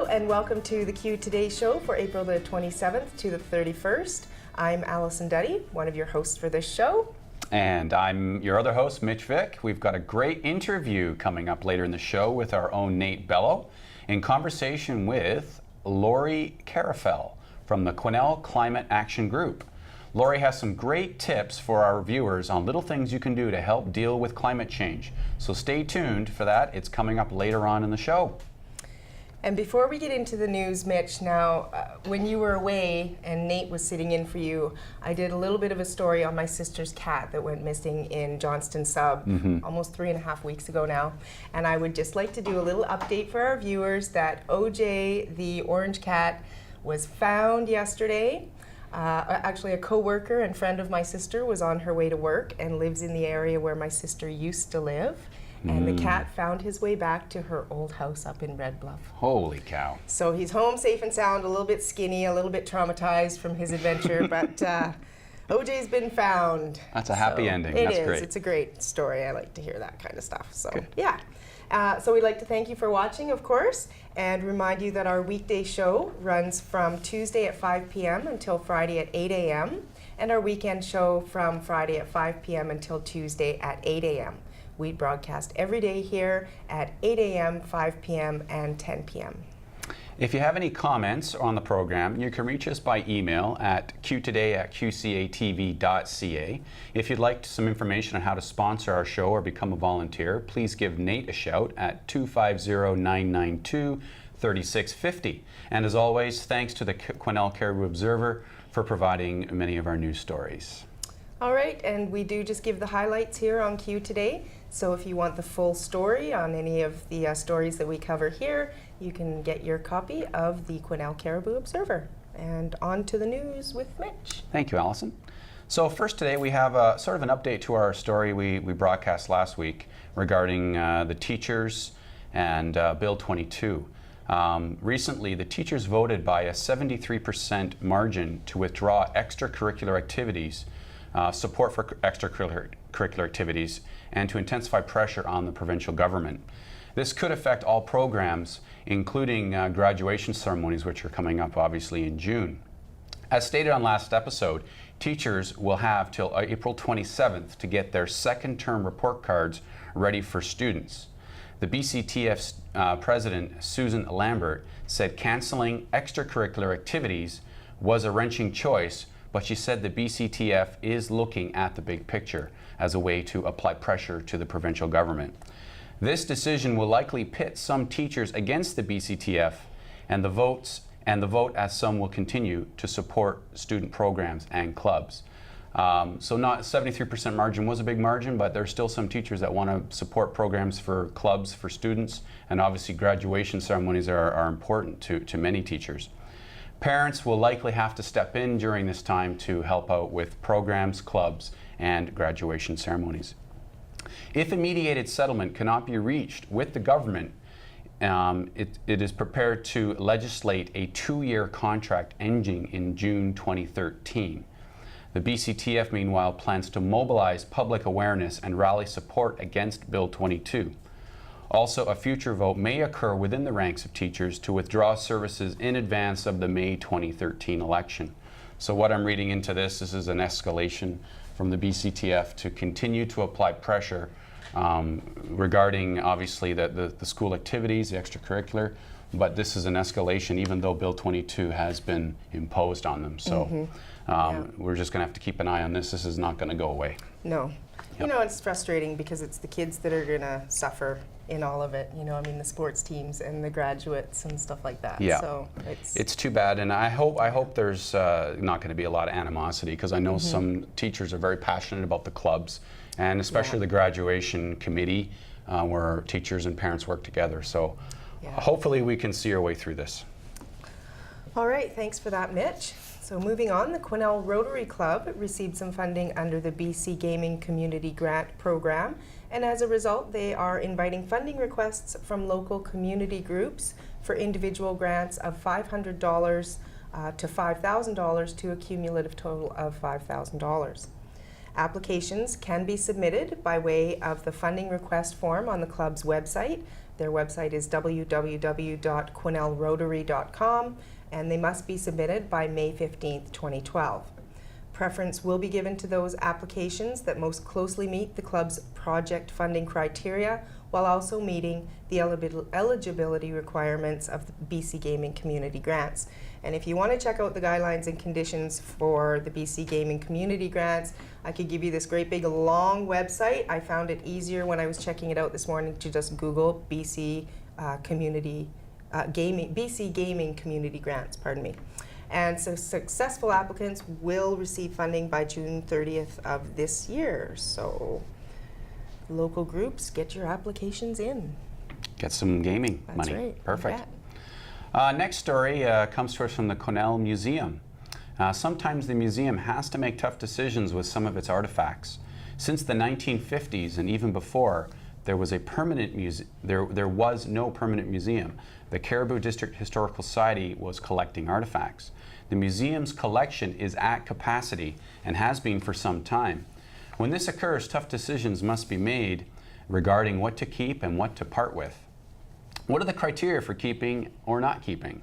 and welcome to the Q Today show for April the 27th to the 31st. I'm Allison Duddy, one of your hosts for this show. And I'm your other host, Mitch Vick. We've got a great interview coming up later in the show with our own Nate Bello in conversation with Lori Carafell from the Quesnel Climate Action Group. Lori has some great tips for our viewers on little things you can do to help deal with climate change. So stay tuned for that. It's coming up later on in the show. And before we get into the news, Mitch, now, when you were away and Nate was sitting in for you, I did a little bit of a story on my sister's cat that went missing in Johnston Sub almost 3.5 weeks ago now. And I would just like to do a little update for our viewers that OJ, the orange cat, was found yesterday. Actually, a co-worker and friend of my sister was on her way to work and lives in the area where my sister used to live. And the cat found his way back to her old house up in Red Bluff. Holy cow. So he's home safe and sound, a little bit skinny, a little bit traumatized from his adventure, but OJ's been found. That's a happy ending. That's great. It's a great story. I like to hear that kind of stuff. So, yeah. So we'd like to thank you for watching, of course, and remind you that our weekday show runs from Tuesday at 5 p.m. until Friday at 8 a.m., and our weekend show from Friday at 5 p.m. until Tuesday at 8 a.m. We broadcast every day here at 8 a.m., 5 p.m., and 10 p.m. If you have any comments on the program, you can reach us by email at qtoday@qcatv.ca. If you'd like some information on how to sponsor our show or become a volunteer, please give Nate a shout at 250-992-3650. And as always, thanks to the Quesnel Caribou Observer for providing many of our news stories. All right, and we do just give the highlights here on Q Today. So if you want the full story on any of the stories that we cover here, you can get your copy of the Quesnel Caribou Observer. And on to the news with Mitch. Thank you, Allison. So first today we have a sort of an update to our story we broadcast last week regarding the teachers and Bill 22. Recently, the teachers voted by a 73% margin to withdraw extracurricular activities, support for extracurricular activities, and to intensify pressure on the provincial government. This could affect all programs, including graduation ceremonies, which are coming up obviously in June. As stated on last episode, teachers will have till April 27th to get their second term report cards ready for students. The BCTF's president, Susan Lambert, said canceling extracurricular activities was a wrenching choice, but she said the BCTF is looking at the big picture as a way to apply pressure to the provincial government. This decision will likely pit some teachers against the BCTF and the vote as some will continue to support student programs and clubs. So not 73% margin was a big margin, but there's still some teachers that want to support programs for clubs for students, and obviously graduation ceremonies are important to many teachers. Parents will likely have to step in during this time to help out with programs, clubs, and graduation ceremonies. If a mediated settlement cannot be reached with the government, it is prepared to legislate a 2-year contract ending in June 2013. The BCTF, meanwhile, plans to mobilize public awareness and rally support against Bill 22. Also, a future vote may occur within the ranks of teachers to withdraw services in advance of the May 2013 election. So what I'm reading into this is an escalation from the BCTF to continue to apply pressure regarding, obviously, the school activities, the extracurricular, but this is an escalation even though Bill 22 has been imposed on them. So we're just going to have to keep an eye on this. This is not going to go away. No. You know, it's frustrating because it's the kids that are going to suffer in all of it. You know, I mean, the sports teams and the graduates and stuff like that. Yeah. So it's too bad, and I hope there's not going to be a lot of animosity, because I know some teachers are very passionate about the clubs, and especially the graduation committee, where teachers and parents work together. So hopefully we can see our way through this. All right, thanks for that, Mitch. So moving on, the Quesnel Rotary Club received some funding under the BC Gaming Community Grant Program, and as a result, they are inviting funding requests from local community groups for individual grants of $500 to $5,000 to a cumulative total of $5,000. Applications can be submitted by way of the funding request form on the club's website. Their website is www.quesnelrotary.com, and they must be submitted by May 15th, 2012. Preference will be given to those applications that most closely meet the club's project funding criteria, while also meeting the eligibility requirements of the BC Gaming Community Grants. And if you want to check out the guidelines and conditions for the BC Gaming Community Grants, I could give you this great big long website. I found it easier when I was checking it out this morning to just Google BC BC Gaming Community Grants, pardon me. And so successful applicants will receive funding by June 30th of this year. So local groups, get your applications in. Get some gaming money. That's right. Perfect. Next story comes to us from the Quesnel Museum. Sometimes the museum has to make tough decisions with some of its artifacts. Since the 1950s and even before, there was no permanent museum. The Cariboo District Historical Society was collecting artifacts. The museum's collection is at capacity and has been for some time. When this occurs, tough decisions must be made regarding what to keep and what to part with. What are the criteria for keeping or not keeping?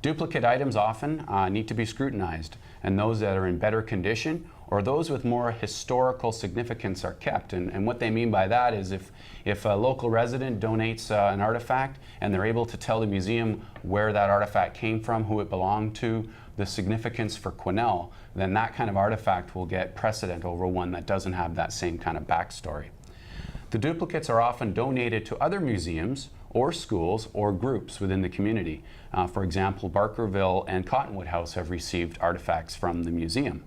Duplicate items often need to be scrutinized, and those that are in better condition or those with more historical significance are kept. And what they mean by that is if a local resident donates an artifact and they're able to tell the museum where that artifact came from, who it belonged to, the significance for Quesnel, then that kind of artifact will get precedent over one that doesn't have that same kind of backstory. The duplicates are often donated to other museums or schools or groups within the community. For example, Barkerville and Cottonwood House have received artifacts from the museum.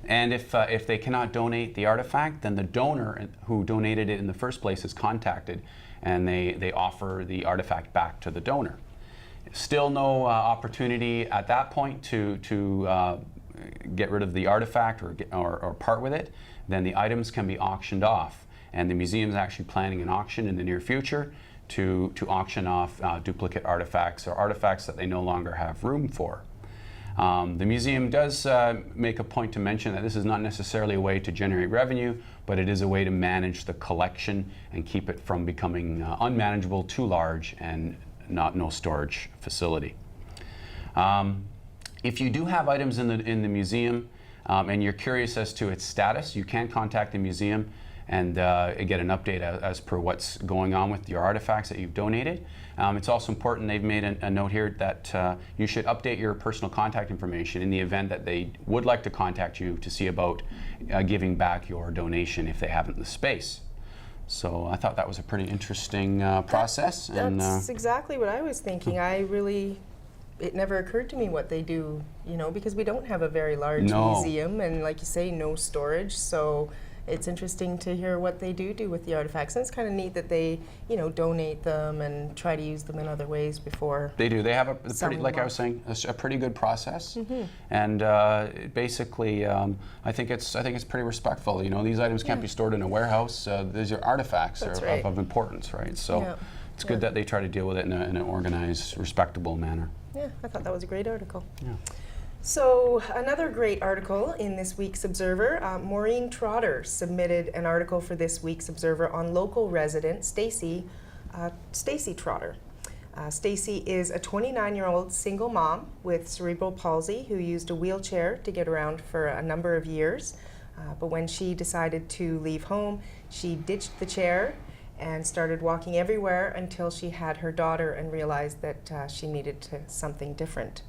And if they cannot donate the artifact, then the donor who donated it in the first place is contacted, and they offer the artifact back to the donor. Still no opportunity at that point to get rid of the artifact or part with it, then the items can be auctioned off. And the museum is actually planning an auction in the near future to auction off duplicate artifacts or artifacts that they no longer have room for. The museum does make a point to mention that this is not necessarily a way to generate revenue, but it is a way to manage the collection and keep it from becoming unmanageable, too large, and no storage facility. If you do have items in the museum and you're curious as to its status, you can contact the museum and get an update as per what's going on with your artifacts that you've donated. It's also important, they've made a note here that you should update your personal contact information in the event that they would like to contact you to see about giving back your donation if they haven't the space. So I thought that was a pretty interesting process. That's exactly what I was thinking. It never occurred to me what they do, because we don't have a very large museum, and like you say, no storage. So it's interesting to hear what they do with the artifacts. And it's kind of neat that they, donate them and try to use them in other ways before. They do. They have a pretty, like I was saying, a pretty good process. Mm-hmm. And basically, I think it's pretty respectful. These items can't be stored in a warehouse. These are artifacts of importance, right? So it's good that they try to deal with it in an organized, respectable manner. Yeah, I thought that was a great article. Yeah. So another great article in this week's Observer, Maureen Trotter submitted an article for this week's Observer on local resident Stacie Trotter. Stacie is a 29-year-old single mom with cerebral palsy who used a wheelchair to get around for a number of years. But when she decided to leave home, she ditched the chair and started walking everywhere until she had her daughter and realized that she needed something different.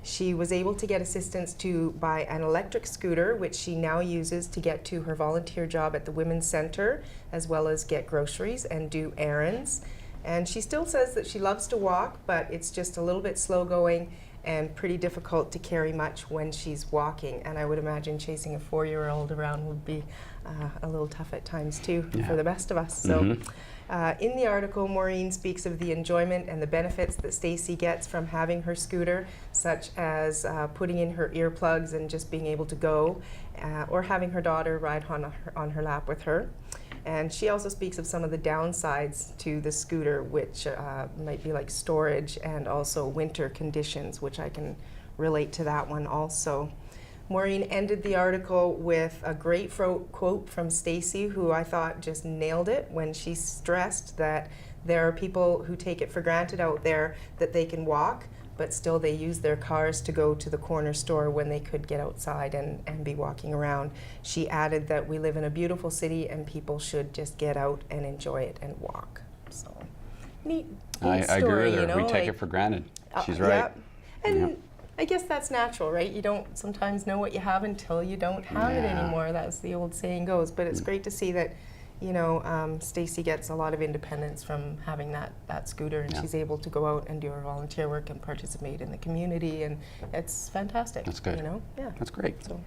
She was able to get assistance to buy an electric scooter, which she now uses to get to her volunteer job at the Women's Center, as well as get groceries and do errands. And she still says that she loves to walk, but it's just a little bit slow going and pretty difficult to carry much when she's walking. And I would imagine chasing a 4-year-old around would be a little tough at times too for the best of us. So. In the article, Maureen speaks of the enjoyment and the benefits that Stacie gets from having her scooter, such as putting in her earplugs and just being able to go, or having her daughter ride on her lap with her. And she also speaks of some of the downsides to the scooter, which might be like storage and also winter conditions, which I can relate to that one also. Maureen ended the article with a great quote from Stacie, who I thought just nailed it when she stressed that there are people who take it for granted out there that they can walk, but still they use their cars to go to the corner store when they could get outside and be walking around. She added that we live in a beautiful city and people should just get out and enjoy it and walk. So, neat I story, agree with her. you know, We take like, it for granted. She's right. Yeah. And Yep. I guess that's natural, right? You don't sometimes know what you have until you don't have it Yeah. anymore. That's the old saying goes. But it's great to see that, you know, Stacie gets a lot of independence from having that scooter, and Yeah. she's able to go out and do her volunteer work and participate in the community, and it's fantastic. That's good. You know, yeah. That's great. So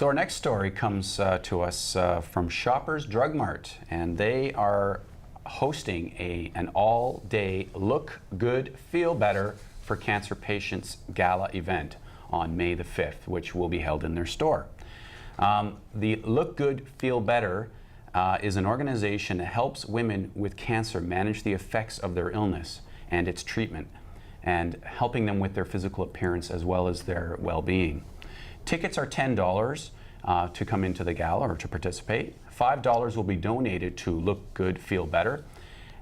Our next story comes to us from Shoppers Drug Mart, and they are hosting an all-day Look Good, Feel Better for Cancer Patients Gala event on May the 5th, which will be held in their store. The Look Good, Feel Better is an organization that helps women with cancer manage the effects of their illness and its treatment, and helping them with their physical appearance as well as their well-being. Tickets are $10 to come into the gala or to participate. $5 will be donated to Look Good, Feel Better,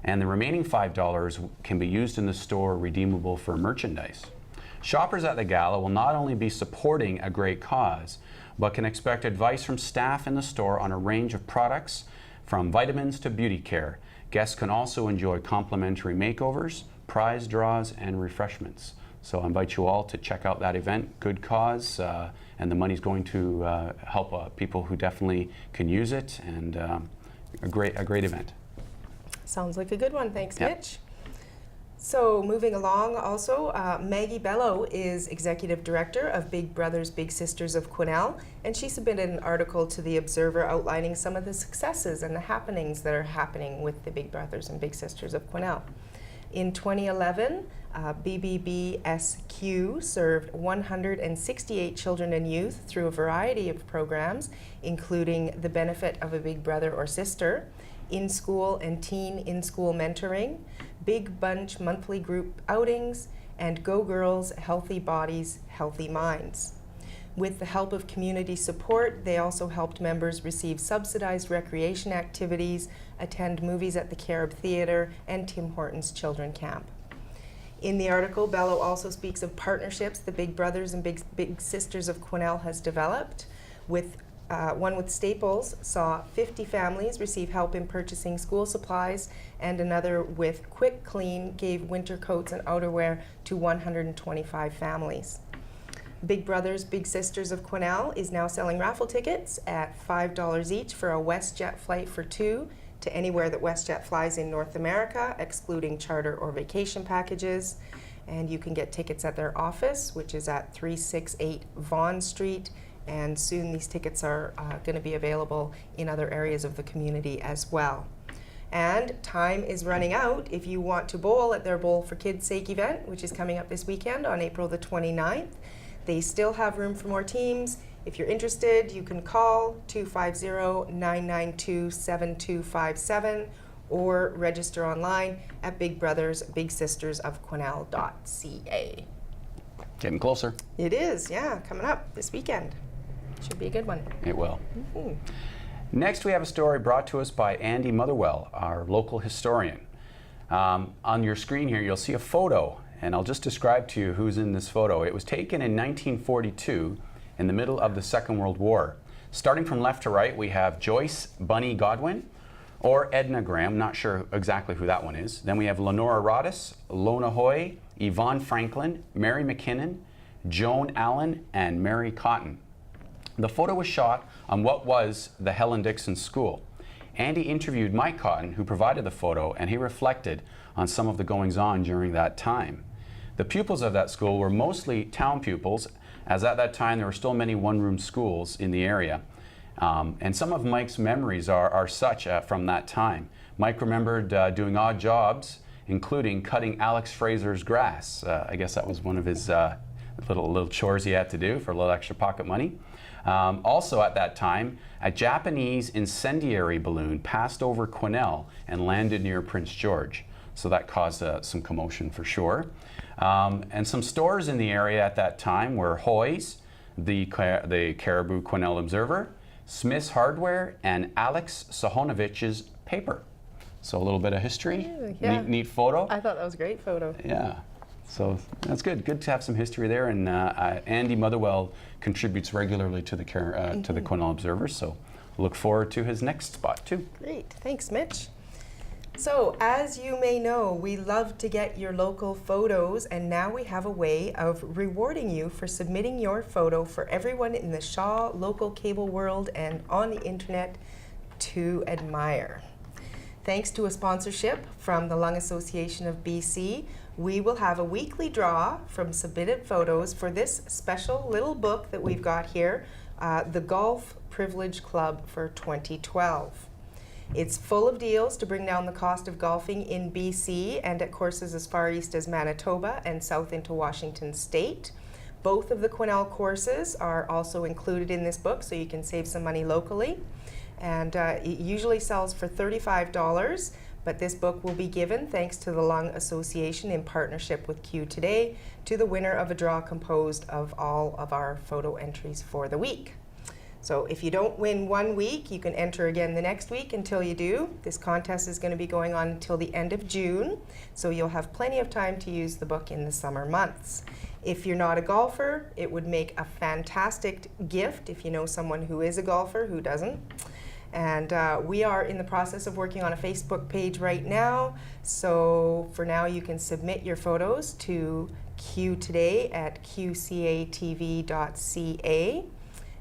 and the remaining $5 can be used in the store, redeemable for merchandise. Shoppers at the gala will not only be supporting a great cause, but can expect advice from staff in the store on a range of products, from vitamins to beauty care. Guests can also enjoy complimentary makeovers, prize draws, and refreshments. So I invite you all to check out that event. Good cause, and the money's going to help people who definitely can use it, and a great event. sounds like a good one. Thanks, Yep. Mitch. So moving along also, Maggie Bello is Executive Director of Big Brothers Big Sisters of Quesnel, and she submitted an article to the Observer outlining some of the successes and the happenings that are happening with the Big Brothers and Big Sisters of Quesnel. In 2011, BBBSQ served 168 children and youth through a variety of programs, including the benefit of a big brother or sister, in-school and teen in-school mentoring, Big Bunch monthly group outings, and Go Girls Healthy Bodies, Healthy Minds. With the help of community support, they also helped members receive subsidized recreation activities, attend movies at the Carib Theatre, and Tim Hortons Children Camp. In the article, Bello also speaks of partnerships the Big Brothers and Big Sisters of Quesnel has developed. One with Staples saw 50 families receive help in purchasing school supplies, and another with Quick Clean gave winter coats and outerwear to 125 families. Big Brothers Big Sisters of Quesnel is now selling raffle tickets at $5 each for a WestJet flight for two to anywhere that WestJet flies in North America, excluding charter or vacation packages. And you can get tickets at their office, which is at 368 Vaughan Street. And soon these tickets are going to be available in other areas of the community as well. And time is running out if you want to bowl at their Bowl for Kids' Sake event, which is coming up this weekend on April the 29th. They still have room for more teams. If you're interested, you can call 250-992-7257 or register online at bigbrothersbigsistersofquesnel.ca. Getting closer. It is, yeah, coming up this weekend. Should be a good one. It will. Mm-hmm. Next, we have a story brought to us by Andy Motherwell, our local historian. On your screen here, you'll see a photo, and I'll just describe to you who's in this photo. It was taken in 1942 in the middle of the Second World War. Starting from left to right, we have Joyce Bunny Godwin, or Edna Graham, not sure exactly who that one is. Then we have Lenora Rodis, Lona Hoy, Yvonne Franklin, Mary McKinnon, Joan Allen, and Mary Cotton. The photo was shot on what was the Helen Dixon School. Andy interviewed Mike Cotton, who provided the photo, and he reflected on some of the goings-on during that time. The pupils of that school were mostly town pupils, as at that time there were still many one-room schools in the area. And some of Mike's memories are such from that time. Mike remembered doing odd jobs, including cutting Alex Fraser's grass. I guess that was one of his little chores he had to do for a little extra pocket money. Also at that time, a Japanese incendiary balloon passed over Quesnel and landed near Prince George. So that caused some commotion for sure. And some stores in the area at that time were Hoy's, the Caribou Quesnel Observer, Smith's Hardware, and Alex Sahonovich's paper. So a little bit of history, yeah. neat photo. I thought that was a great photo. Yeah, so that's good. Good to have some history there. And Andy Motherwell contributes regularly to the Quesnel Observer, so look forward to his next spot too. Great, thanks Mitch. So, as you may know, we love to get your local photos, and now we have a way of rewarding you for submitting your photo for everyone in the Shaw local cable world and on the internet to admire. Thanks to a sponsorship from the Lung Association of BC, we will have a weekly draw from submitted photos for this special little book that we've got here, the Golf Privilege Club for 2012. It's full of deals to bring down the cost of golfing in BC and at courses as far east as Manitoba and south into Washington State. Both of the Quesnel courses are also included in this book, so you can save some money locally. And it usually sells for $35, but this book will be given, thanks to the Lung Association in partnership with Q Today, to the winner of a draw composed of all of our photo entries for the week. So if you don't win one week, you can enter again the next week until you do. This contest is going to be going on until the end of June, so you'll have plenty of time to use the book in the summer months. If you're not a golfer, it would make a fantastic gift if you know someone who is a golfer who doesn't. And we are in the process of working on a Facebook page right now, so for now you can submit your photos to Q Today at qcatv.ca.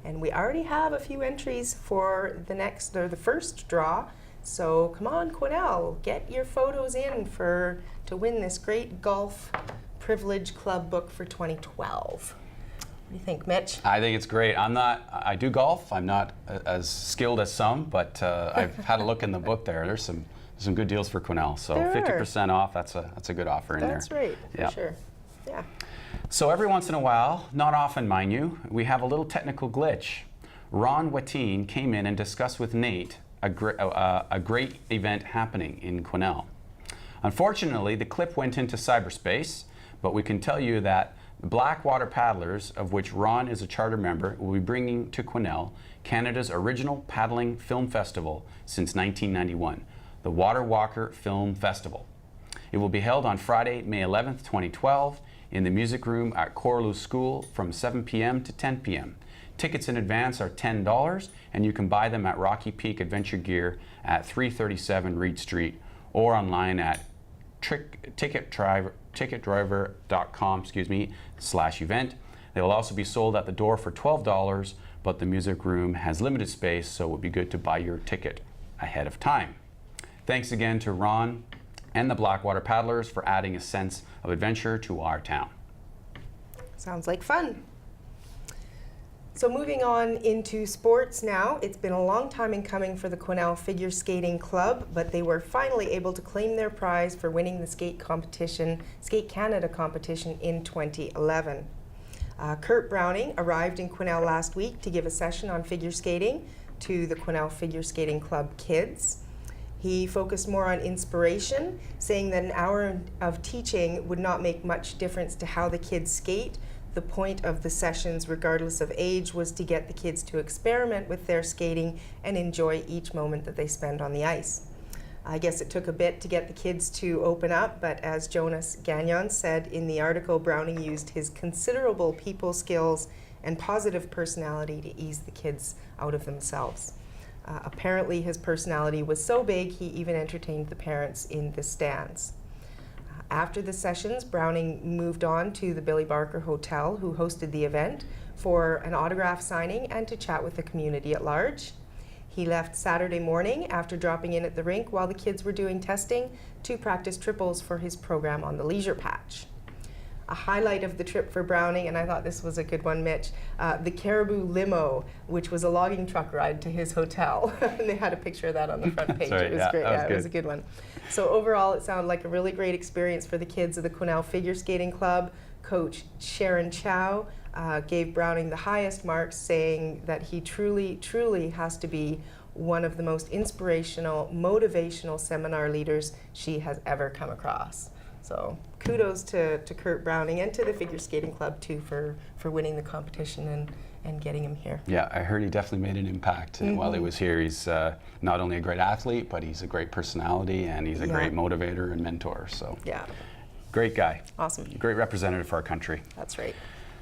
And we already have a few entries for the first draw. So come on, Quesnel, get your photos in to win this great Golf Privilege Club book for 2012. What do you think, Mitch? I think it's great. I do golf. I'm not as skilled as some, but I've had a look in the book there. There's some good deals for Quesnel. So 50% off, that's a good offer in there. That's right, for sure. Yeah. So every once in a while, not often mind you, we have a little technical glitch. Ron Watine came in and discussed with Nate a great event happening in Quesnel. Unfortunately, the clip went into cyberspace, but we can tell you that the Blackwater Paddlers, of which Ron is a charter member, will be bringing to Quesnel Canada's original paddling film festival since 1991, the Water Walker Film Festival. It will be held on Friday, May 11th, 2012, in the music room at Corlew School from 7 p.m. to 10 p.m. Tickets in advance are $10, and you can buy them at Rocky Peak Adventure Gear at 337 Reed Street or online at ticketdriver.com/event. They will also be sold at the door for $12, but the music room has limited space, so it would be good to buy your ticket ahead of time. Thanks again to Ron and the Blackwater Paddlers for adding a sense of adventure to our town. Sounds like fun. So moving on into sports now, it's been a long time in coming for the Quesnel Figure Skating Club, but they were finally able to claim their prize for winning the Skate Canada competition in 2011. Kurt Browning arrived in Quesnel last week to give a session on figure skating to the Quesnel Figure Skating Club kids. He focused more on inspiration, saying that an hour of teaching would not make much difference to how the kids skate. The point of the sessions, regardless of age, was to get the kids to experiment with their skating and enjoy each moment that they spend on the ice. I guess it took a bit to get the kids to open up, but as Jonas Gagnon said in the article, Browning used his considerable people skills and positive personality to ease the kids out of themselves. Apparently his personality was so big he even entertained the parents in the stands. After the sessions, Browning moved on to the Billy Barker Hotel, who hosted the event, for an autograph signing and to chat with the community at large. He left Saturday morning after dropping in at the rink while the kids were doing testing to practice triples for his program on the leisure patch. A highlight of the trip for Browning, and I thought this was a good one, Mitch, the Caribou Limo, which was a logging truck ride to his hotel. And they had a picture of that on the front page. Right, it was great. It was a good one. So overall, it sounded like a really great experience for the kids of the Quesnel Figure Skating Club. Coach Sharon Chow gave Browning the highest marks, saying that he truly has to be one of the most inspirational, motivational seminar leaders she has ever come across. So kudos to Kurt Browning and to the Figure Skating Club too for winning the competition and getting him here. Yeah, I heard he definitely made an impact while he was here. He's not only a great athlete, but he's a great personality, and he's a great motivator and mentor. So, great guy. Awesome. Great representative for our country. That's right.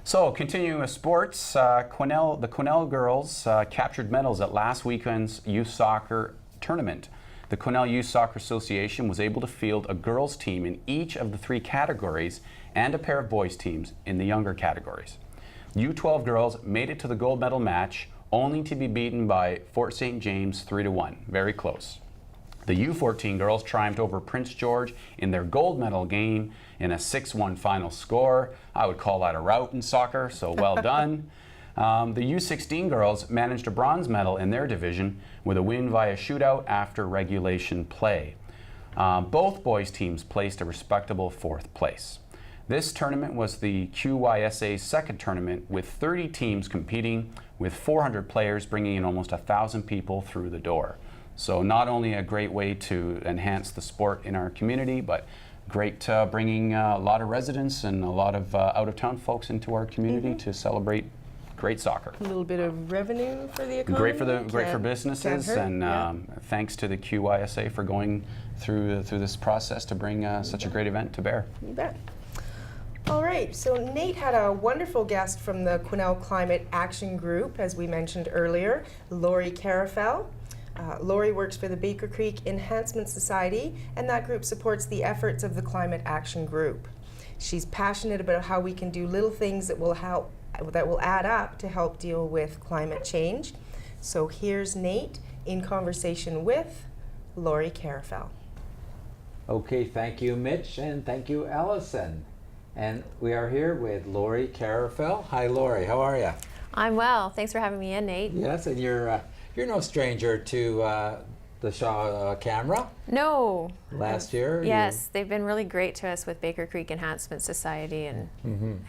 So, continuing with sports, the Quesnel girls captured medals at last weekend's youth soccer tournament. The Quesnel Youth Soccer Association was able to field a girls' team in each of the 3 categories and a pair of boys' teams in the younger categories. U12 girls made it to the gold medal match, only to be beaten by Fort St. James 3-1. Very close. The U14 girls triumphed over Prince George in their gold medal game in a 6-1 final score. I would call that a rout in soccer, so well done. The U16 girls managed a bronze medal in their division with a win via shootout after regulation play. Both boys' teams placed a respectable 4th place. This tournament was the QYSA's second tournament with 30 teams competing, with 400 players bringing in almost 1,000 people through the door. So not only a great way to enhance the sport in our community, but great bringing a lot of residents and a lot of out-of-town folks into our community to celebrate great soccer. A little bit of revenue for the economy. Great for businesses, and thanks to the QYSA for going through this process to bring such a great event to bear. You bet. All right, so Nate had a wonderful guest from the Quesnel Climate Action Group, as we mentioned earlier, Lori Carafel. Lori works for the Baker Creek Enhancement Society, and that group supports the efforts of the Climate Action Group. She's passionate about how we can do little things that will add up to help deal with climate change. So here's Nate in conversation with Lori Carafel. Okay, thank you, Mitch, and thank you, Allison. And we are here with Lori Carafel. Hi, Lori. How are you? I'm well. Thanks for having me in, Nate. Yes, and you're no stranger to the Shaw camera. No. Last year. Yes, they've been really great to us with Baker Creek Enhancement Society and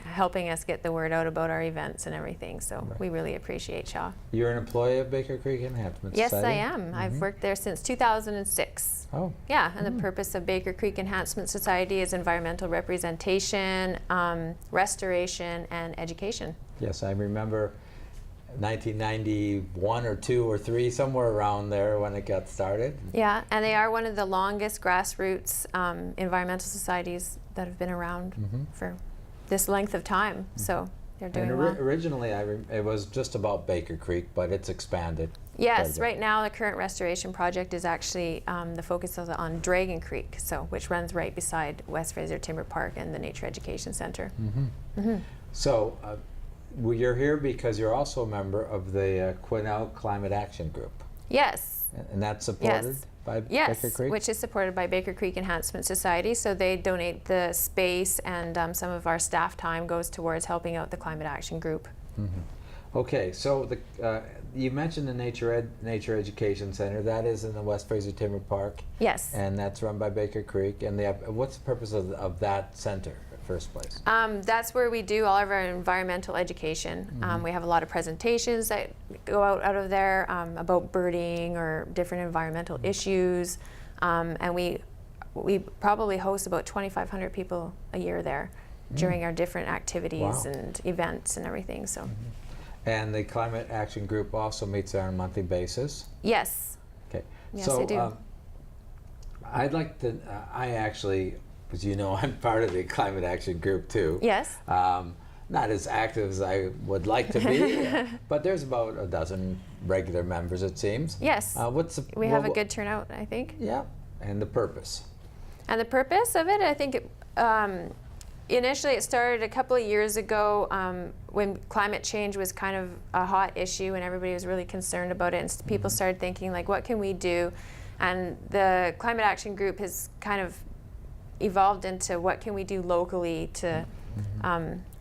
helping us get the word out about our events and everything. So we really appreciate Shaw. You're an employee of Baker Creek Enhancement Society? Yes, I am. I've worked there since 2006. Oh. Yeah, and the purpose of Baker Creek Enhancement Society is environmental representation, restoration, and education. Yes, I remember 1991 or 2 or 3, somewhere around there when it got started. Yeah, and they are one of the longest grassroots environmental societies that have been around for this length of time. So they're doing well. Originally, it was just about Baker Creek, but it's expanded. Yes, right now the current restoration project is actually the focus is on Dragon Creek, which runs right beside West Fraser Timber Park and the Nature Education Center. So you're here because you're also a member of the Quesnel Climate Action Group. Yes. And that's supported by Baker Creek? Which is supported by Baker Creek Enhancement Society. So they donate the space, and some of our staff time goes towards helping out the Climate Action Group. Okay, so you mentioned the Nature Education Center. That is in the West Fraser Timber Park. Yes. And that's run by Baker Creek. And what's the purpose of that center? First place? That's where we do all of our environmental education. We have a lot of presentations that go out of there about birding or different environmental issues, and we probably host about 2,500 people a year there during our different activities and events and everything. So. And the Climate Action Group also meets there on a monthly basis? Yes. Okay. Yes, so, I do. I'd like to, I actually, as you know, I'm part of the Climate Action Group too. Yes. Not as active as I would like to be, but there's about a dozen regular members, it seems. Yes. We have a good turnout, I think. Yeah. And the purpose? And the purpose of it, I think, initially it started a couple of years ago when climate change was kind of a hot issue and everybody was really concerned about it, and people started thinking, like, what can we do? And the Climate Action Group has kind of evolved into what can we do locally to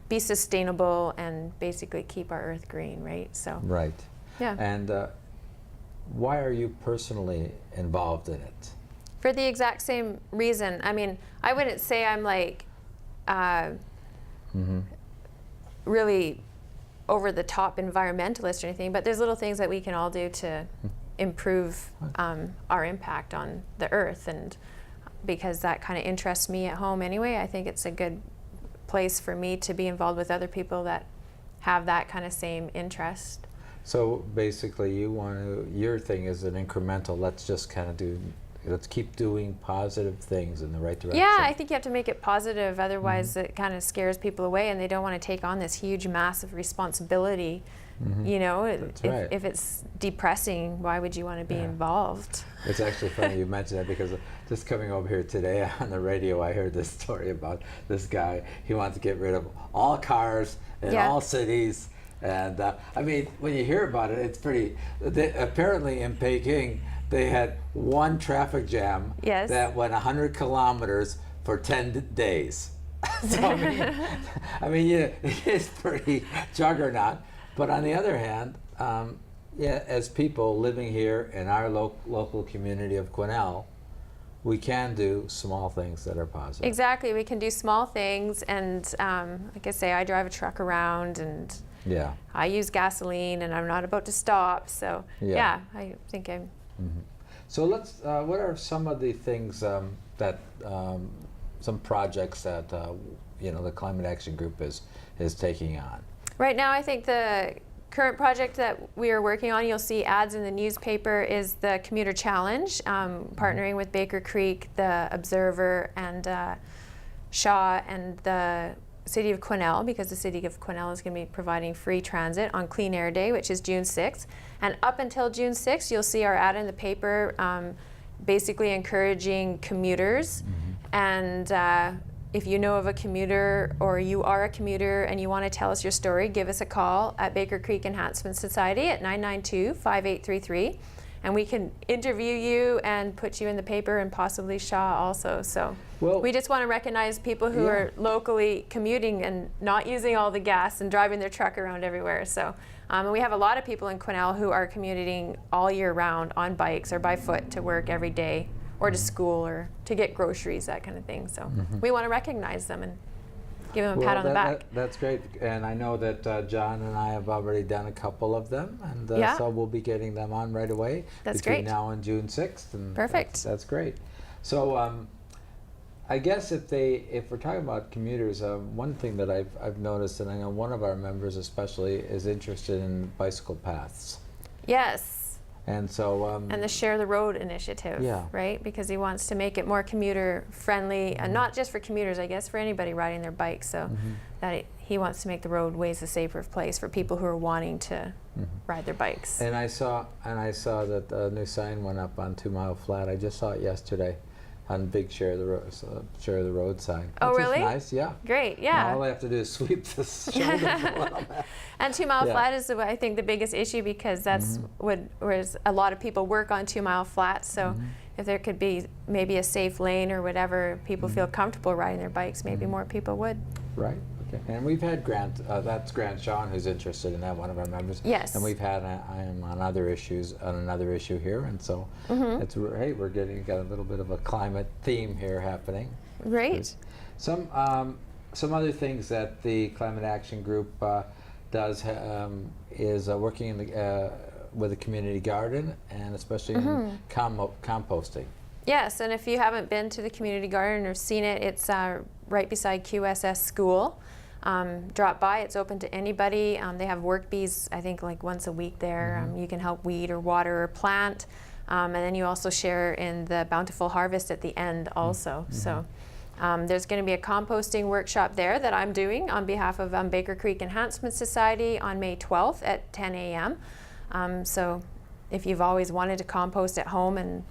be sustainable and basically keep our earth green, right? So. Right. Yeah. And why are you personally involved in it? For the exact same reason. I mean, I wouldn't say I'm like really over the top environmentalist or anything, but there's little things that we can all do to improve our impact on the earth, and because that kind of interests me at home anyway, I think it's a good place for me to be involved with other people that have that kind of same interest. So basically, your thing is an incremental. Let's keep doing positive things in the right direction. Yeah, I think you have to make it positive. Otherwise, it kind of scares people away, and they don't want to take on this huge, massive responsibility. You know, if it's depressing, why would you want to be involved? It's actually funny you mentioned that, because just coming over here today on the radio, I heard this story about this guy. He wants to get rid of all cars in all cities. And I mean, when you hear about it, it's pretty. Apparently in Peking, they had one traffic jam that went 100 kilometers for 10 days. So I mean, yeah, it's pretty juggernaut. But on the other hand, as people living here in our local community of Quesnel, we can do small things that are positive. Exactly, we can do small things, and like I say, I drive a truck around, and I use gasoline, and I'm not about to stop. So I think I'm. So let's. What are some of the things that some projects that the Climate Action Group is taking on? Right now, I think the current project that we are working on, you'll see ads in the newspaper, is the Commuter Challenge, partnering with Baker Creek, the Observer, and Shaw, and the City of Quesnel, because the City of Quesnel is going to be providing free transit on Clean Air Day, which is June 6th. And up until June 6th, you'll see our ad in the paper basically encouraging commuters. And if you know of a commuter, or you are a commuter and you want to tell us your story, give us a call at Baker Creek Enhancement Society at 992-5833. And we can interview you and put you in the paper, and possibly Shaw also. So we just want to recognize people who are locally commuting and not using all the gas and driving their truck around everywhere. So and we have a lot of people in Quesnel who are commuting all year round on bikes or by foot to work every day, or to school, or to get groceries, that kind of thing. So we want to recognize them and give them a pat on the back. That's great. And I know that John and I have already done a couple of them, and so we'll be getting them on right away. That's between great. now and June 6th. And perfect. That's great. So I guess if we're talking about commuters, one thing that I've noticed, and I know one of our members especially is interested in bicycle paths. Yes. And so and the Share the Road initiative, right? Because he wants to make it more commuter friendly, and not just for commuters, I guess, for anybody riding their bikes. So that he wants to make the roadways a safer place for people who are wanting to ride their bikes. And I saw that a new sign went up on 2 Mile Flat. I just saw it yesterday on big Share the Road sign. Oh, which really? is nice, yeah. Great, yeah. Now all I have to do is sweep the shoulders a little bit. And 2 Mile Flat is, I think, the biggest issue, because that's whereas a lot of people work on 2 Mile Flat. So if there could be maybe a safe lane or whatever, people feel comfortable riding their bikes, maybe more people would. Right. Okay. And we've had Grant, that's Grant Sean, who's interested in that, one of our members. Yes. And we've had him on other issues, on another issue here, and so it's hey, we're got a little bit of a climate theme here happening. Great. Some other things that the Climate Action Group does is working in with the community garden, and especially in composting. Yes, and if you haven't been to the community garden or seen it, it's right beside QSS School. Drop by, it's open to anybody. They have work bees, I think, like once a week there. You can help weed or water or plant. And then you also share in the bountiful harvest at the end also. So there's going to be a composting workshop there that I'm doing on behalf of Baker Creek Enhancement Society on May 12th at 10 a.m. So if you've always wanted to compost at home, and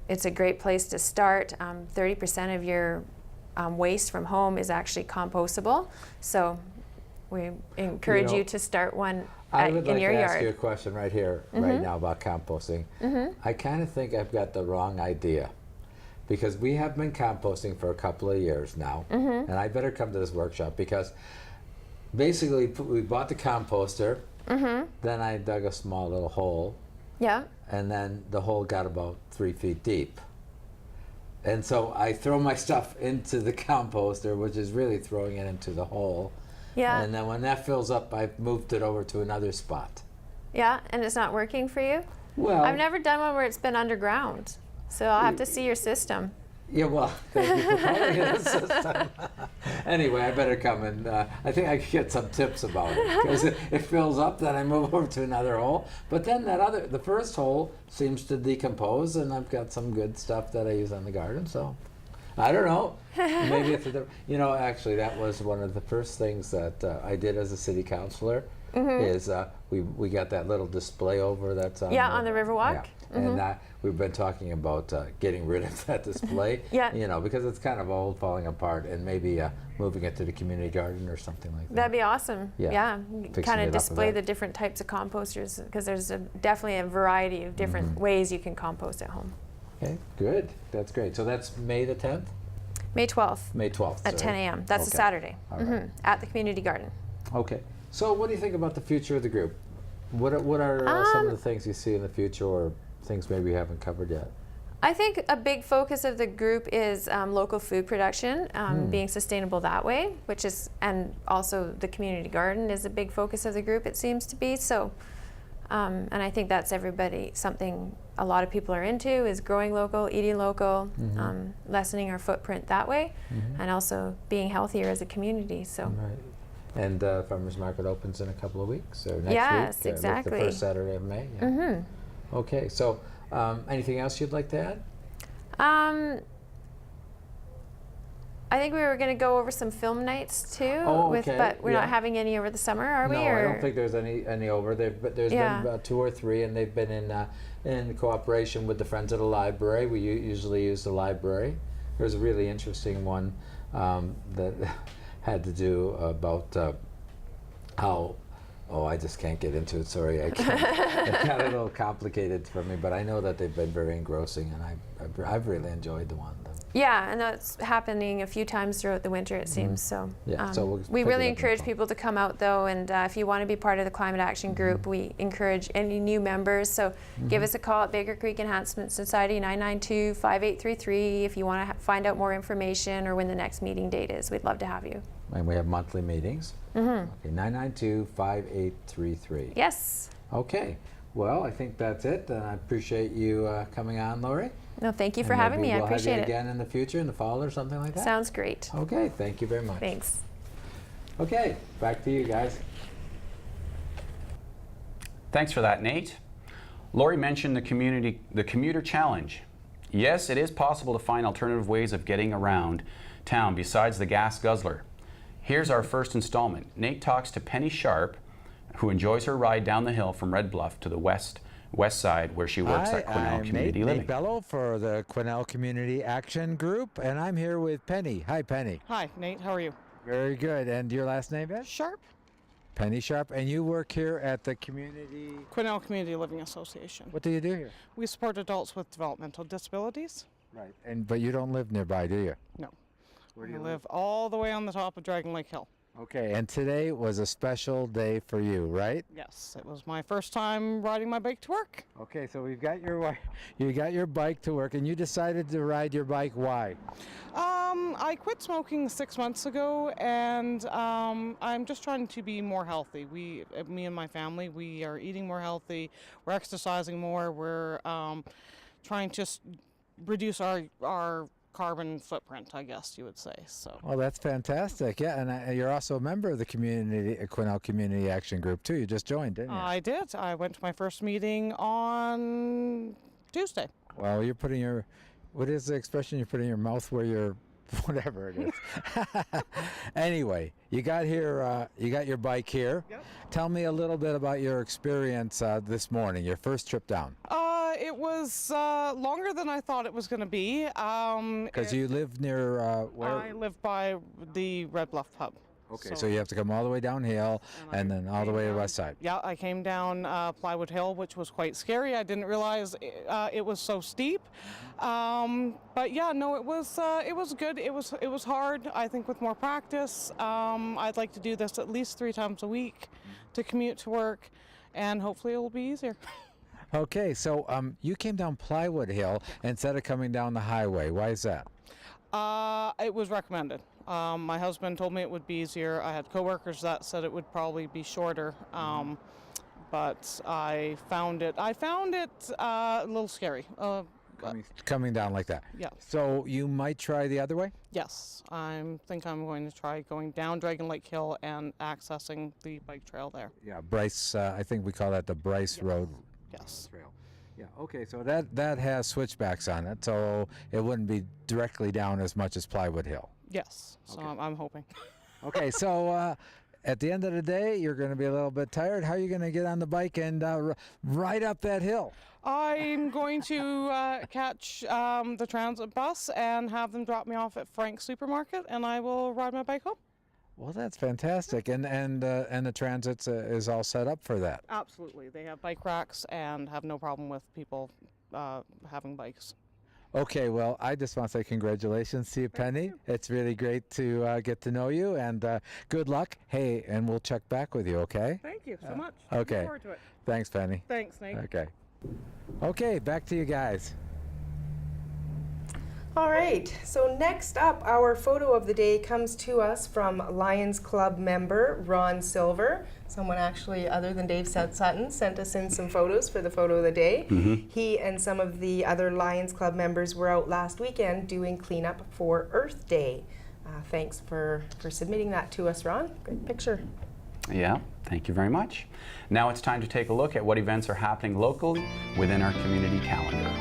it's a great place to start. 30% of your waste from home is actually compostable. So we encourage you to start one in your yard. I would like to ask you a question right here, right now, about composting. I kind of think I've got the wrong idea, because we have been composting for a couple of years now, and I better come to this workshop, because basically we bought the composter, then I dug a small little hole, and then the hole got about 3 feet deep. And so I throw my stuff into the composter, which is really throwing it into the hole. And then when that fills up, I've moved it over to another spot. And it's not working for you? Well, I've never done one where it's been underground, so I'll have to see your system. Yeah, well, thank you for calling it a system. Anyway, I better come and I think I could get some tips about it because it fills up. Then I move over to another hole. But then the first hole seems to decompose, and I've got some good stuff that I use on the garden. So I don't know. Maybe it's actually that was one of the first things that I did as a city councilor. Is we got that little display over that's on on the Riverwalk. Yeah. And we've been talking about getting rid of that display. Because it's kind of old, falling apart, and maybe moving it to the community garden or something like that. That'd be awesome. Yeah. Kind of display the different types of composters, because there's definitely a variety of different ways you can compost at home. Okay, good. That's great. So that's May the 10th? May 12th. May 12th. At 10 a.m. That's a Saturday. All right. At the community garden. Okay. So what do you think about the future of the group? What are some of the things you see in the future, or things maybe you haven't covered yet? I think a big focus of the group is local food production, being sustainable that way, and also the community garden is a big focus of the group, it seems to be. So, and I think that's something a lot of people are into, is growing local, eating local, lessening our footprint that way, and also being healthier as a community. So. Right. And Farmers Market opens in a couple of weeks, or next week? Yes, exactly. Like the first Saturday of May? Yeah. Okay, so anything else you'd like to add? I think we were going to go over some film nights too, but we're not having any over the summer, are we? No, I don't think there's any over there, but there's been about 2 or 3, and they've been in cooperation with the Friends of the Library. We usually use the library. There's a really interesting one that had to do about how, I just can't get into it, sorry. I can't. It got a little complicated for me, but I know that they've been very engrossing, and I've really enjoyed the one. Yeah, and that's happening a few times throughout the winter, it seems. So, so we really encourage people to come out, though, and if you want to be part of the Climate Action Group, we encourage any new members. So give us a call at Baker Creek Enhancement Society, 992-5833, if you want to find out more information or when the next meeting date is. We'd love to have you. And we have monthly meetings. Okay, 992-5833. Yes. Okay. Well, I think that's it, and I appreciate you coming on, Lori. No, thank you for having me. I appreciate it. We'll have you again in the future, in the fall or something like that. Sounds great. Okay, thank you very much. Thanks. Okay, back to you guys. Thanks for that, Nate. Lori mentioned the commuter challenge. Yes, it is possible to find alternative ways of getting around town besides the gas guzzler. Here's our first installment. Nate talks to Penny Sharp, who enjoys her ride down the hill from Red Bluff to the west side, where she works at Quesnel Community Living. Nate Bello for the Quesnel Community Action Group, and I'm here with Penny. Hi, Penny. Hi, Nate. How are you? Very good. And your last name is? Sharp. Penny Sharp. And you work here at the Quesnel Community Living Association. What do you do here? We support adults with developmental disabilities. Right. But you don't live nearby, do you? No. Where do I you live all the way on the top of Dragon Lake Hill. Okay, and today was a special day for you, right? Yes, it was my first time riding my bike to work. Okay, so you got your bike to work, and you decided to ride your bike. Why? I quit smoking 6 months ago, and I'm just trying to be more healthy. Me and my family, we are eating more healthy. We're exercising more. We're trying to just reduce our carbon footprint, I guess you would say. So. Well, that's fantastic. Yeah, and you're also a member of the Quesnel Community Action Group too. You just joined, didn't you? I did. I went to my first meeting on Tuesday. Well, you're putting what is the expression? You're putting your mouth where you're, whatever it is. Anyway, you got your bike here. Yep. Tell me a little bit about your experience this morning, your first trip down. It was longer than I thought it was going to be. Because you live near where? I live by the Red Bluff pub. Okay, so you have to come all the way downhill and then all the way to the west side. Yeah, I came down Plywood Hill, which was quite scary. I didn't realize it was so steep. But yeah, no, it was good. It was hard. I think with more practice, I'd like to do this at least 3 times a week to commute to work, and hopefully it will be easier. Okay, so you came down Plywood Hill instead of coming down the highway. Why is that? It was recommended. My husband told me it would be easier. I had coworkers that said it would probably be shorter, but I found it a little scary. Coming down like that. Yeah. So you might try the other way? Yes, I think I'm going to try going down Dragon Lake Hill and accessing the bike trail there. Yeah, Bryce, I think we call that the Bryce Road Yes. Trail. Yeah, okay, so that has switchbacks on it, so it wouldn't be directly down as much as Plywood Hill. Yes, so I'm hoping. Okay, so at the end of the day, you're going to be a little bit tired. How are you going to get on the bike and ride up that hill? I'm going to catch the transit bus and have them drop me off at Frank's Supermarket, and I will ride my bike home. Well, that's fantastic, and the transit is all set up for that. Absolutely, they have bike racks and have no problem with people having bikes. Okay, well, I just want to say congratulations to you, Penny. It's really great to get to know you, and good luck. Hey, and we'll check back with you, okay? Thank you so much. Okay. Looking forward to it. Thanks, Penny. Thanks, Nate. Okay. Okay, back to you guys. All right, so next up, our photo of the day comes to us from Lions Club member Ron Silver. Someone actually other than Dave Sutton sent us in some photos for the photo of the day. He and some of the other Lions Club members were out last weekend doing cleanup for Earth Day. Thanks for submitting that to us, Ron. Great picture. Yeah, thank you very much. Now it's time to take a look at what events are happening locally within our community calendar.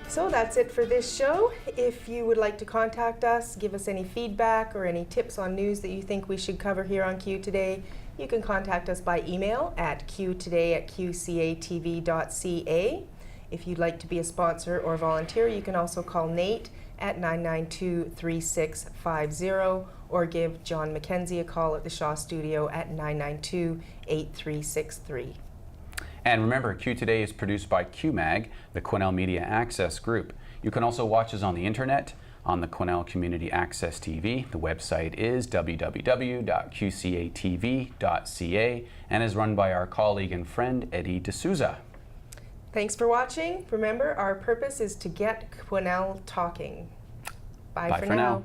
So that's it for this show. If you would like to contact us, give us any feedback or any tips on news that you think we should cover here on Q Today, you can contact us by email at qtoday@qcatv.ca. If you'd like to be a sponsor or volunteer, you can also call Nate at 992-3650 or give John McKenzie a call at the Shaw Studio at 992-8363. And remember, Q Today is produced by QMag, the Quesnel Media Access Group. You can also watch us on the internet on the Quesnel Community Access TV. The website is www.qcatv.ca and is run by our colleague and friend, Eddie D'Souza. Thanks for watching. Remember, our purpose is to get Quesnel talking. Bye for now.